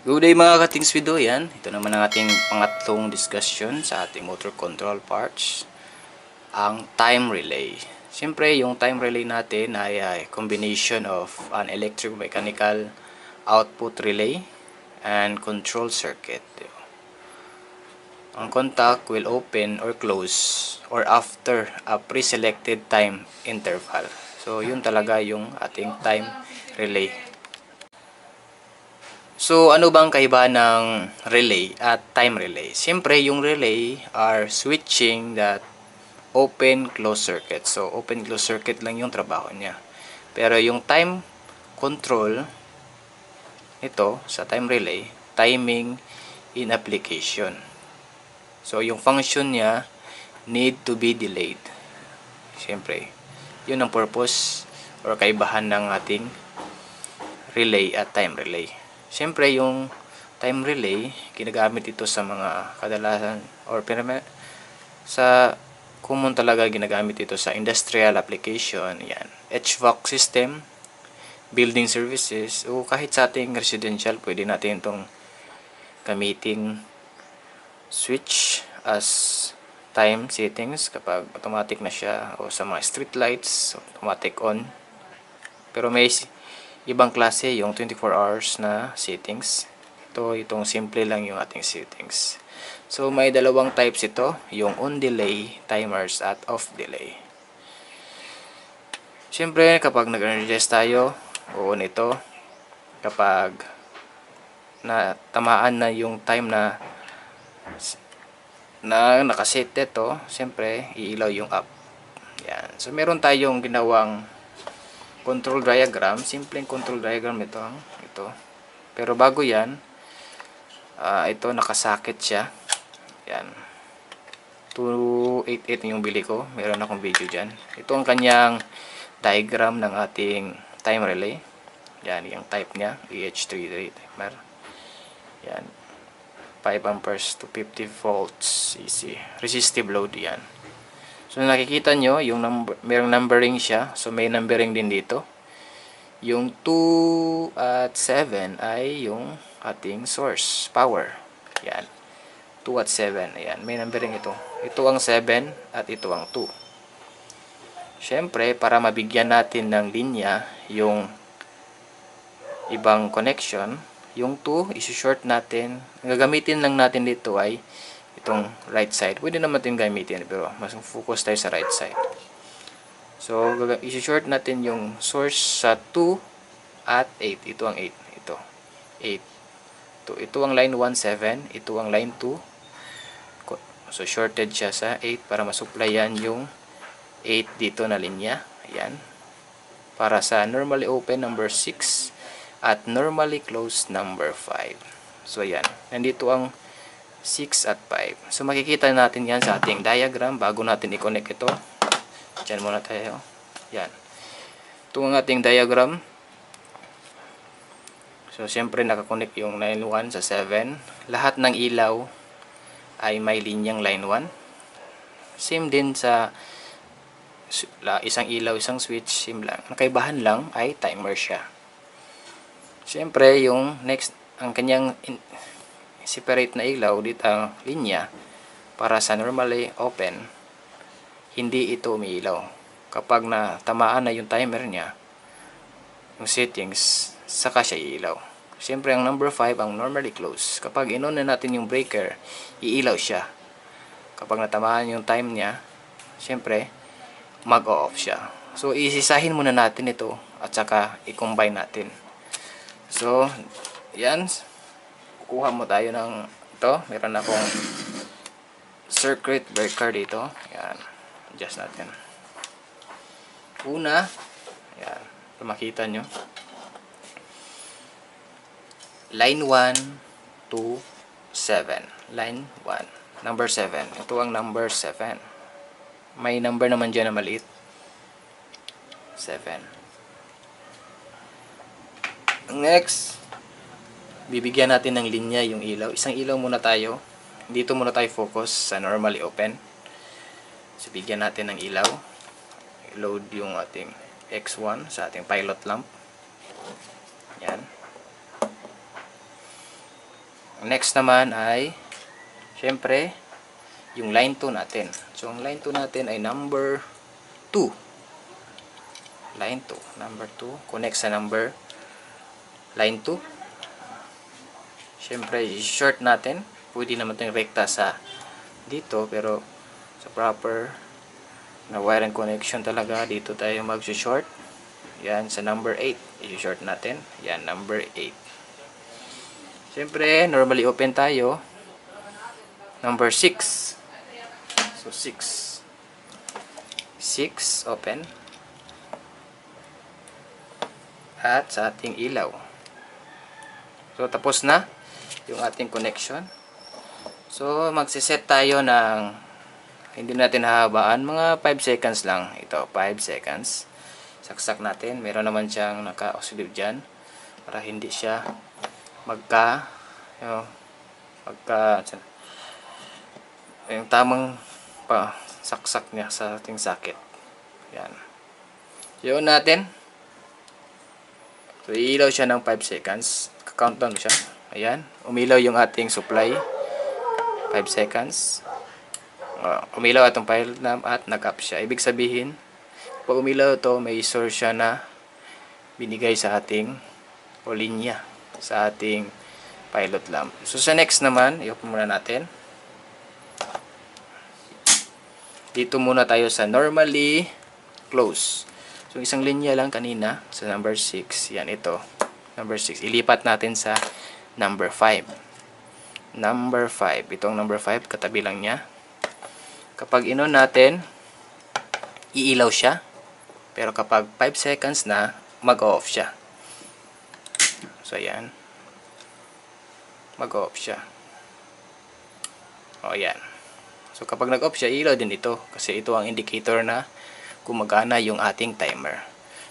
Good day mga katings video, yan. Ito naman ang ating pangatlong discussion sa ating motor control parts. Ang time relay. Siyempre, yung time relay natin ay combination of an electromechanical output relay and control circuit. Ang contact will open or close or after a pre-selected time interval. So, yun talaga yung ating time relay. So, ano bang kaibahan ng relay at time relay? Siyempre, yung relay are switching that open-close circuit. So, open-close circuit lang yung trabaho niya. Pero yung time control, ito, sa time relay, timing in application. So, yung function niya, need to be delayed. Siyempre, yun ang purpose or kaibahan ng ating relay at time relay. Siyempre, yung time relay, ginagamit ito sa mga kadalasan or sa common talaga ginagamit ito sa industrial application. Yan. HVAC system, building services, o kahit sa ating residential, pwede natin itong gamiting switch as time settings kapag automatic na siya, o sa mga street lights, automatic on. Pero may ibang klase yung 24 hours na settings. Itong simple lang yung ating settings. So, may dalawang types ito. Yung on delay timers at off delay. Siyempre, kapag nag-energize tayo, on ito. Kapag tamaan na yung time na nakaset ito, siyempre, iilaw yung up. Yan. So, meron tayong ginawang control diagram, simpleng control diagram ito. Pero bago yan, ito nakasakit siya. Yan. 288 yung bili ko. Meron akong video dyan. Ito ang kanyang diagram ng ating time relay. Yan, yung type niya, EH33 timer. Yan. 5 amperes to 50 volts AC. Resistive load yan. So, nakikita nyo, yung merong numbering siya. So, may numbering din dito. Yung 2 at 7 ay yung ating source, power. Yan. 2 at 7. Ayan, may numbering ito. Ito ang 7 at ito ang 2. Siyempre, para mabigyan natin ng linya yung ibang connection, yung 2, isi-short natin. Ang gagamitin lang natin dito ay itong right side. Pwede naman natin gamitin, pero mas focus tayo sa right side. So, isi-short natin yung source sa 2 at 8. Ito ang 8. Ito. 8. Ito ang line 1, 7. Ito ang line 2. So, shorted siya sa 8 para masupplyan yung 8 dito na linya. Ayan. Para sa normally open number 6 at normally closed number 5. So, ayan. Nandito ang 6 at 5. So, makikita natin yan sa ating diagram bago natin i-connect ito. Diyan muna tayo. Yan. Ito ang ating diagram. So, siyempre nakakonect yung line 1 sa 7. Lahat ng ilaw ay may linyang line 1. Same din sa isang ilaw, isang switch. Same lang. Ang kaibahan lang ay timer siya. Siyempre, yung next, ang kanyang separate na ilaw dito ang linya para sa normally open, hindi ito umiilaw. Kapag tamaan na yung timer niya, yung settings, saka siya iilaw. Siyempre, ang number 5 ang normally close. Kapag in-on na natin yung breaker, iilaw siya. Kapag natamaan yung time niya, siyempre, mag-off siya. So, isisahin muna natin ito at saka i-combine natin. So, yan. Kukuha mo tayo ng ito. Meron akong circuit breaker dito. Yan. Adjust natin. Una, yan. Makita nyo. Line 1 to 7. Line 1. Number 7. Ito ang number 7. May number naman dyan na maliit. 7. Next, bibigyan natin ng linya yung ilaw. Isang ilaw muna tayo. Dito muna tayo focus sa normally open. So, bigyan natin ng ilaw. Load yung ating X1 sa ating pilot lamp. Yan. Next naman ay, syempre, yung line 2 natin. So, ang line 2 natin ay number 2. Line 2. Number 2. Connect sa number line 2. Syempre, short natin. Pwede naman itong rekta sa dito, pero sa proper na wire and connection talaga, dito tayo mag-short. Yan, sa number 8. I-short natin. Yan, number 8. Syempre, normally open tayo. Number 6. So, 6. 6, open. At sa ating ilaw. So, tapos na yung ating connection. So, magsiset tayo ng, hindi natin hahabaan, mga 5 seconds lang. Ito, 5 seconds. Saksak natin. Meron naman siyang naka-osilib dyan. Para hindi siya yung tamang saksak niya sa ating socket. Yan. Yun natin. So, iilaw siya ng 5 seconds. Countdown siya. Ayan. Umilaw yung ating supply. 5 seconds. Umilaw atong file at nag-up siya. Ibig sabihin, pag umilaw ito, may source siya na binigay sa ating o linya sa ating pilot lamp. So, sa next naman, i-open muna natin. Dito muna tayo sa normally close. So, isang linya lang kanina sa number 6. Yan, ito. Number 6. Ilipat natin sa number 5. Number 5. Itong number 5, katabi lang niya. Kapag inon natin, iilaw siya. Pero kapag 5 seconds na, mag-off siya. So, yan. Mag-off siya. O, yan. So, kapag nag-off siya, ilaw din ito. Kasi ito ang indicator na gumagana yung ating timer.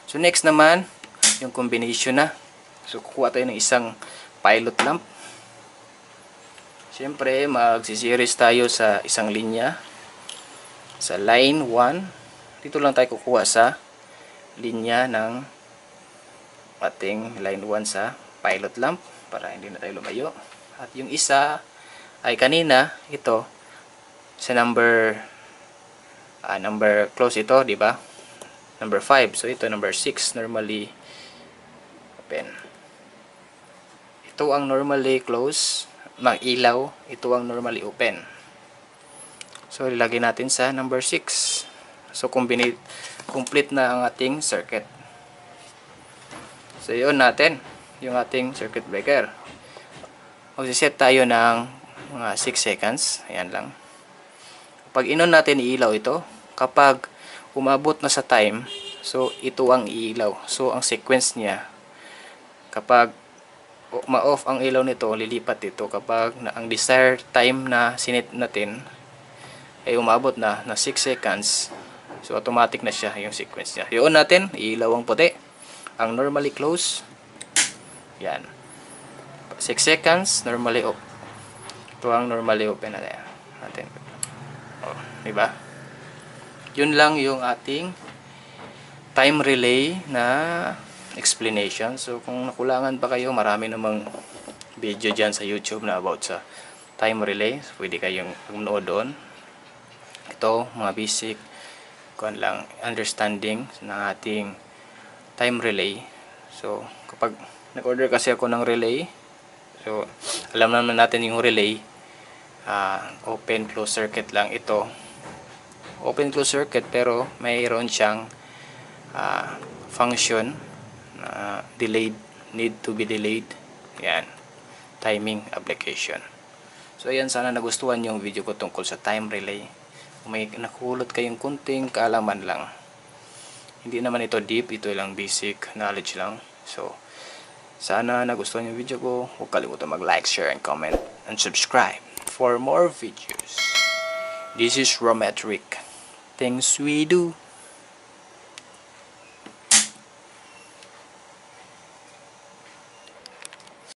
So, next naman, yung combination na. So, kukuha tayo ng isang pilot lamp. Siyempre, magsiseries tayo sa isang linya. Sa line 1. Dito lang tayo kukuha sa linya ng ating line 1 sa pilot lamp. Para hindi na tayo lumayo. At yung isa ay kanina, ito, sa number close ito, di ba? Number 5. So, ito, number 6, normally open. Ito ang normally close, mag-ilaw. Ito ang normally open. So, ilagay natin sa number 6. So, complete na ang ating circuit. So, yun natin, yung ating circuit breaker. Magsiset tayo ng mga 6 seconds. Ayan lang. Pag inon natin, iilaw ito. Kapag umabot na sa time, so, ito ang iilaw. So, ang sequence niya, kapag ma-off ang ilaw nito, lilipat dito. Kapag ang desired time na sinet natin ay umabot na 6 seconds, so automatic na siya yung sequence niya. Yun natin, ilaw ang puti. Ang normally close, yan. 6 seconds, normally off. Ito ang normally open natin. Oh, diba? Yun lang yung ating time relay na explanation. So, kung nakulangan pa kayo, marami namang video dyan sa YouTube na about sa time relay. So, pwede kayong magnood doon. Ito, mga basic understanding ng ating time relay. So, kapag nag-order kasi ako ng relay, so, alam naman natin yung relay, open close circuit lang ito. Open close circuit, pero mayroon siyang function delayed, need to be delayed. Yan, timing application. So ayan, sana nagustuhan yung video ko tungkol sa time relay. Kung may nakulot kayong kunting kaalaman lang, hindi naman ito deep, ito lang basic knowledge lang. So sana nagustuhan yung video ko. Huwag kalimutan mag-like, share, and comment, and subscribe for more videos. This is Rometric. Things we do.